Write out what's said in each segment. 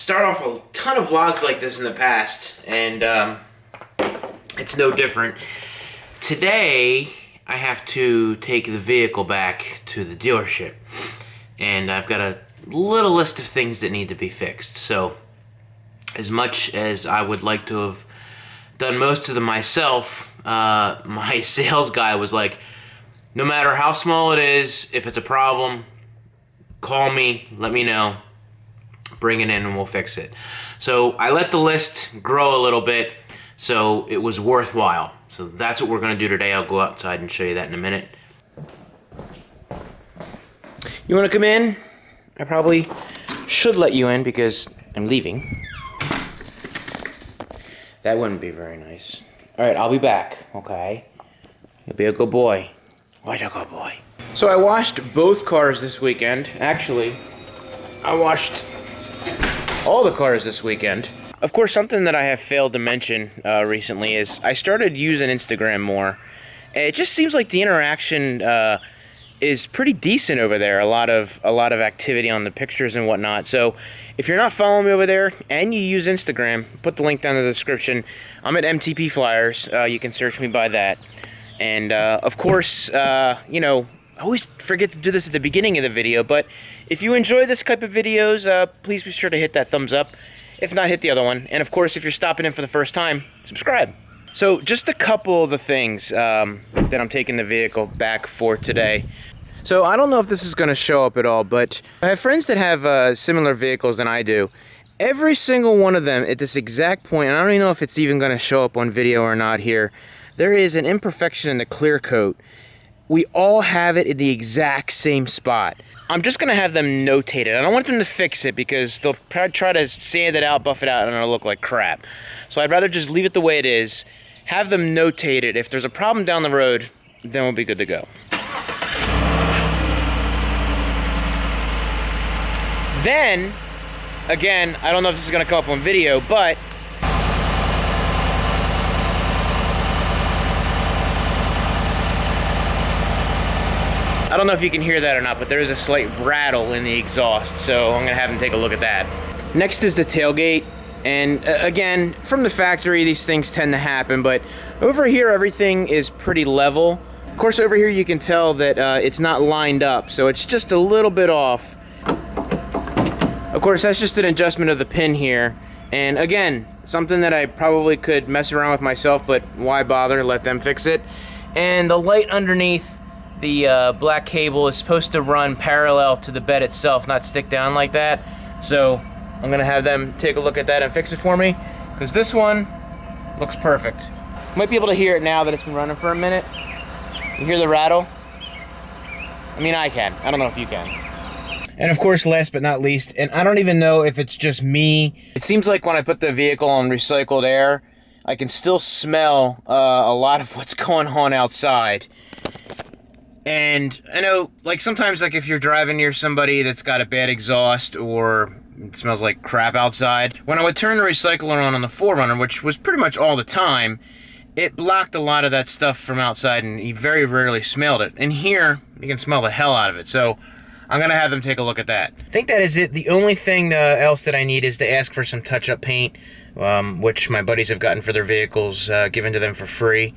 start off a ton of vlogs like this in the past, and it's no different. Today, I have to take the vehicle back to the dealership, and I've got a little list of things that need to be fixed. So, as much as I would like to have done most of them myself, my sales guy was like, no matter how small it is, if it's a problem, call me, let me know, bring it in and we'll fix it. So I let the list grow a little bit, so it was worthwhile. So that's what we're gonna do today. I'll go outside and show you that in a minute. You wanna come in? I probably should let you in because I'm leaving. That wouldn't be very nice. All right, I'll be back, okay? You'll be a good boy. What a good boy. So I washed both cars this weekend. Actually, I washed all the cars this weekend. Of course, something that I have failed to mention recently is I started using Instagram more. It just seems like the interaction is pretty decent over there. A lot of activity on the pictures and whatnot. So if you're not following me over there and you use Instagram, put the link down in the description. I'm at MTP Flyers. You can search me by that. And of course, you know, I always forget to do this at the beginning of the video, but if you enjoy this type of videos, please be sure to hit that thumbs up. If not, hit the other one. And of course, if you're stopping in for the first time, subscribe. So just a couple of the things that I'm taking the vehicle back for today. So I don't know if this is going to show up at all, but I have friends that have similar vehicles than I do. Every single one of them at this exact point, and I don't even know if it's even going to show up on video or not here, there is an imperfection in the clear coat. We all have it in the exact same spot. I'm just gonna have them notated. I don't want them to fix it because they'll try to sand it out, buff it out, and it'll look like crap. So I'd rather just leave it the way it is, have them notated. If there's a problem down the road, then we'll be good to go. Then, again, I don't know if this is gonna come up on video, but I don't know if you can hear that or not, but there is a slight rattle in the exhaust, so I'm gonna have them take a look at that. Next is the tailgate, and again, from the factory, these things tend to happen, but over here, everything is pretty level. Of course, over here, you can tell that it's not lined up, so it's just a little bit off. Of course, that's just an adjustment of the pin here, and again, something that I probably could mess around with myself, but why bother? Let them fix it. And the light underneath the black cable is supposed to run parallel to the bed itself, not stick down like that. So I'm gonna have them take a look at that and fix it for me, because this one looks perfect. You might be able to hear it now that it's been running for a minute. You hear the rattle? I mean, I can. I don't know if you can. And of course, last but not least, and I don't even know if it's just me, it seems like when I put the vehicle on recycled air, I can still smell a lot of what's going on outside. And I know, like, sometimes, like, if you're driving near somebody that's got a bad exhaust or it smells like crap outside, when I would turn the recycler on the 4Runner, which was pretty much all the time, it blocked a lot of that stuff from outside, and you very rarely smelled it. And here, you can smell the hell out of it. So I'm gonna have them take a look at that. I think that is it. The only thing else that I need is to ask for some touch-up paint, which my buddies have gotten for their vehicles, given to them for free.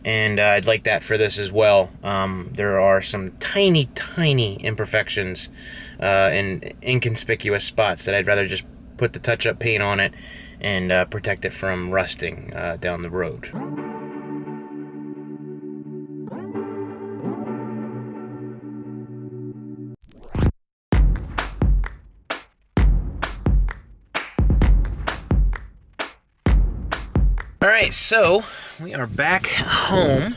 And I'd like that for this as well. There are some tiny, tiny imperfections in inconspicuous spots that I'd rather just put the touch-up paint on it and protect it from rusting down the road. Alright, so we are back home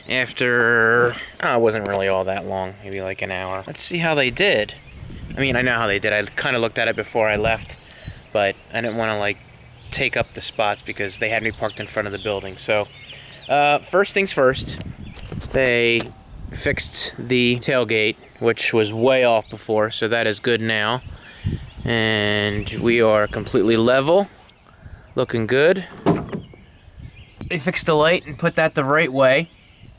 after, it wasn't really all that long, maybe like an hour. Let's see how they did. I mean, I know how they did. I kind of looked at it before I left, but I didn't want to, like, take up the spots because they had me parked in front of the building. So, first things first, they fixed the tailgate, which was way off before, so that is good now. And we are completely level, looking good. They fixed the light and put that the right way,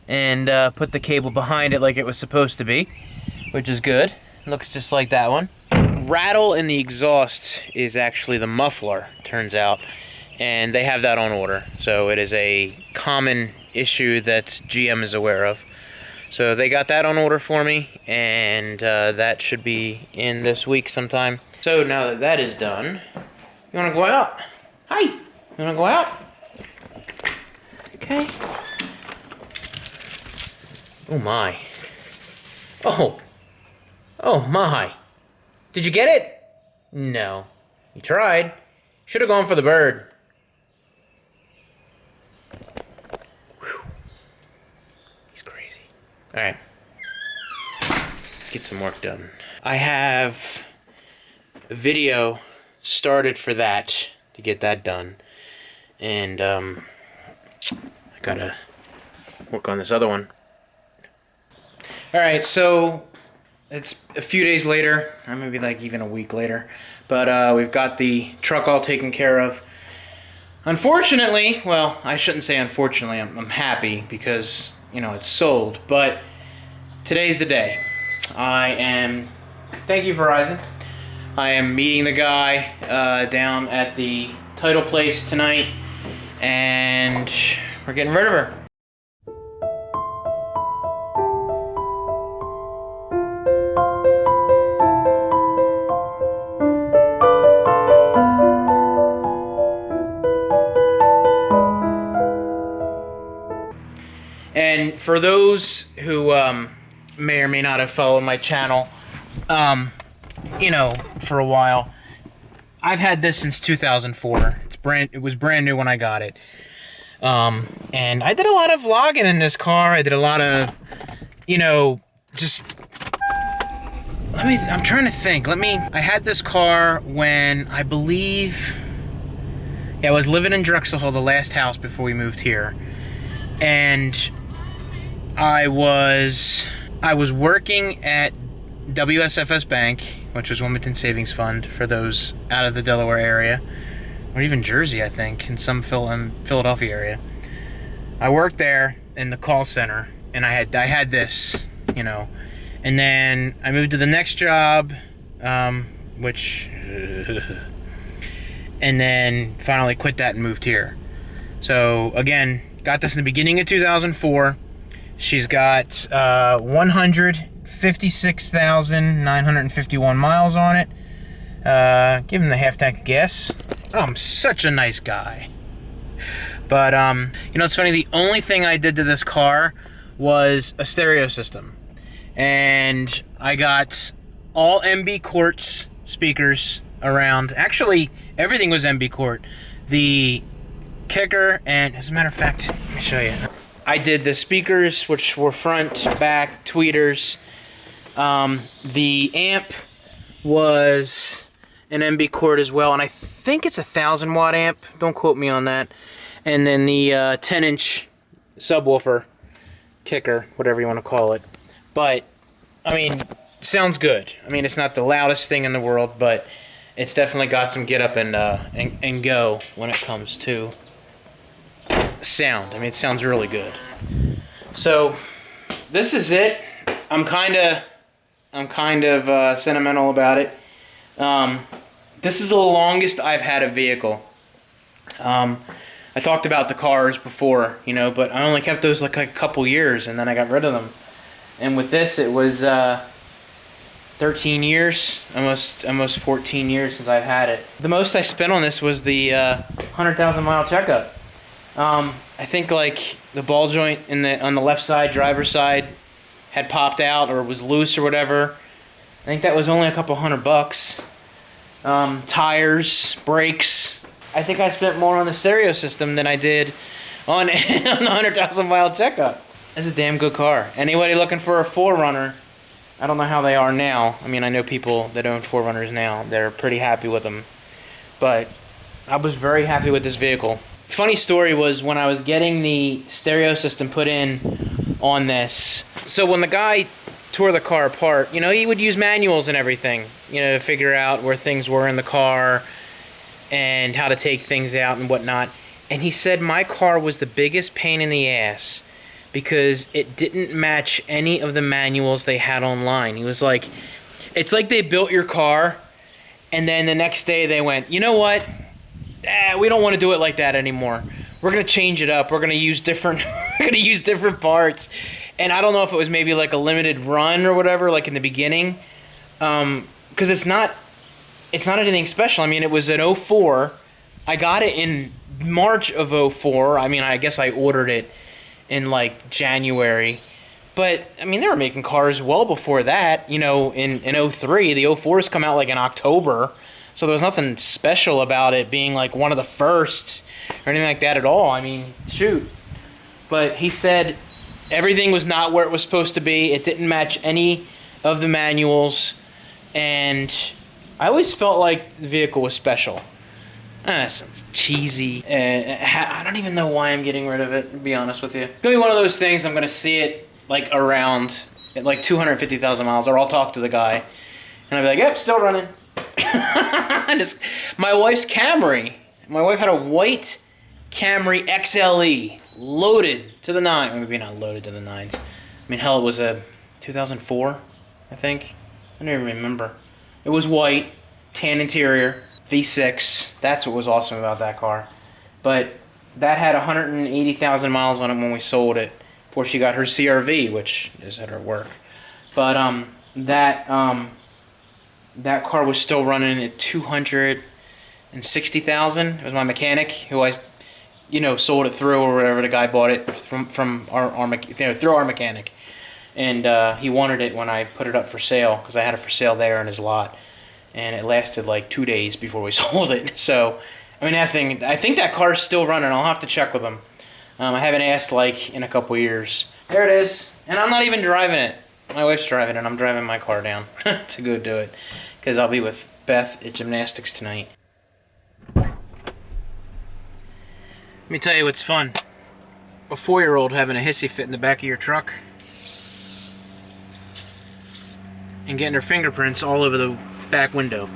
and put the cable behind it like it was supposed to be, which is good. Looks just like that one. rattle in the exhaust is actually the muffler, turns out, and they have that on order. So it is a common issue that GM is aware of. So they got that on order for me, and that should be in this week sometime. So now that that is done, you want to go out? Hi, you want to go out? Okay. Oh my. Oh. Oh my. Did you get it? No. You tried. Should have gone for the bird. Whew. He's crazy. Alright. Let's get some work done. I have a video started for that, to get that done. And, I gotta work on this other one. Alright, so it's a few days later, or maybe like even a week later, but we've got the truck all taken care of. Unfortunately, well, I shouldn't say unfortunately, I'm happy because, you know, it's sold, but today's the day. Thank you, Verizon. I am meeting the guy down at the title place tonight, and we're getting rid of her. And for those who may or may not have followed my channel, you know, for a while, I've had this since 2004. It was brand new when I got it. And I did a lot of vlogging in this car. I did a lot of, you know, just... I'm trying to think. I had this car when I believe... Yeah, I was living in Drexel Hall, the last house before we moved here. And I was working at WSFS Bank, which was Wilmington Savings Fund, for those out of the Delaware area, or even Jersey, I think, in some Philadelphia area. I worked there in the call center, and I had this, you know, and then I moved to the next job, and then finally quit that and moved here. So again, got this in the beginning of 2004. She's got 156,951 miles on it. Give him the half tank of gas. Oh, I'm such a nice guy. But, you know, it's funny, the only thing I did to this car was a stereo system. And I got all MB Quartz speakers around. Actually, everything was MB Quart. The kicker, and as a matter of fact, let me show you. I did the speakers, which were front, back, tweeters. The amp was an MB Quart as well, and I think it's a 1,000 watt amp. Don't quote me on that. And then the 10-inch subwoofer, kicker, whatever you want to call it. But, I mean, sounds good. I mean, it's not the loudest thing in the world, but it's definitely got some get up and go when it comes to sound. I mean, it sounds really good. So this is it. I'm kind of sentimental about it. This is the longest I've had a vehicle. I talked about the cars before, you know, but I only kept those like a couple years, and then I got rid of them. And with this, it was 13 years, almost 14 years since I've had it. The most I spent on this was the 100,000 mile checkup. I think like the ball joint on the left side, driver's side, had popped out or was loose or whatever. I think that was only a couple $100. Tires, brakes. I think I spent more on the stereo system than I did on, on the 100,000 mile checkup. It's a damn good car. Anybody looking for a 4Runner, I don't know how they are now. I mean, I know people that own 4Runners now. They're pretty happy with them. But I was very happy with this vehicle. Funny story was when I was getting the stereo system put in on this. So when the guy tore the car apart, you know, he would use manuals and everything, you know, to figure out where things were in the car and how to take things out and whatnot. And he said my car was the biggest pain in the ass because it didn't match any of the manuals they had online. He was like, it's like they built your car And then the next day they went, you know what? We don't want to do it like that anymore. We're gonna change it up. We're gonna use different we're gonna use different parts. And I don't know if it was maybe like a limited run or whatever, like in the beginning. Because it's not anything special. I mean, it was an 04. I got it in March of 04. I mean, I guess I ordered it in like January. But, I mean, they were making cars well before that. You know, in 03, the 04s come out like in October. So there was nothing special about it being like one of the first or anything like that at all. I mean, shoot. But he said everything was not where it was supposed to be. It didn't match any of the manuals. And I always felt like the vehicle was special. That sounds cheesy. I don't even know why I'm getting rid of it, to be honest with you. It's gonna be one of those things, I'm gonna see it like around at like 250,000 miles, or I'll talk to the guy and I'll be like, yep, still running. My wife's Camry. My wife had a white Camry XLE loaded to the nine. Maybe not loaded to the nines. I mean, hell, it was a 2004, I think. I don't even remember. It was white, tan interior, V6. That's what was awesome about that car. But that had 180,000 miles on it when we sold it before she got her CRV, which is at her work. But that car was still running at 260,000. It was my mechanic who I, sold it through, or whatever. The guy bought it from our through our mechanic, and he wanted it when I put it up for sale because I had it for sale there in his lot, and it lasted like 2 days before we sold it. So, I mean, I think that car's still running. I'll have to check with him. I haven't asked like in a couple years. There it is, and I'm not even driving it. My wife's driving it. I'm driving my car down to go do it because I'll be with Beth at gymnastics tonight. Let me tell you what's fun. A 4-year-old having a hissy fit in the back of your truck and getting her fingerprints all over the back window.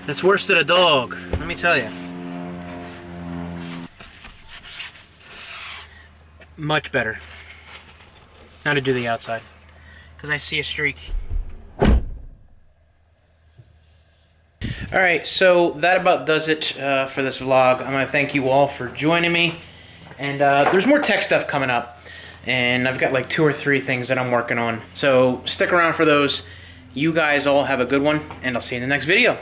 That's worse than a dog, let me tell you. Much better. Now to do the outside, because I see a streak. Alright, so that about does it for this vlog. I'm going to thank you all for joining me. And there's more tech stuff coming up. And I've got like 2 or 3 things that I'm working on. So stick around for those. You guys all have a good one, and I'll see you in the next video.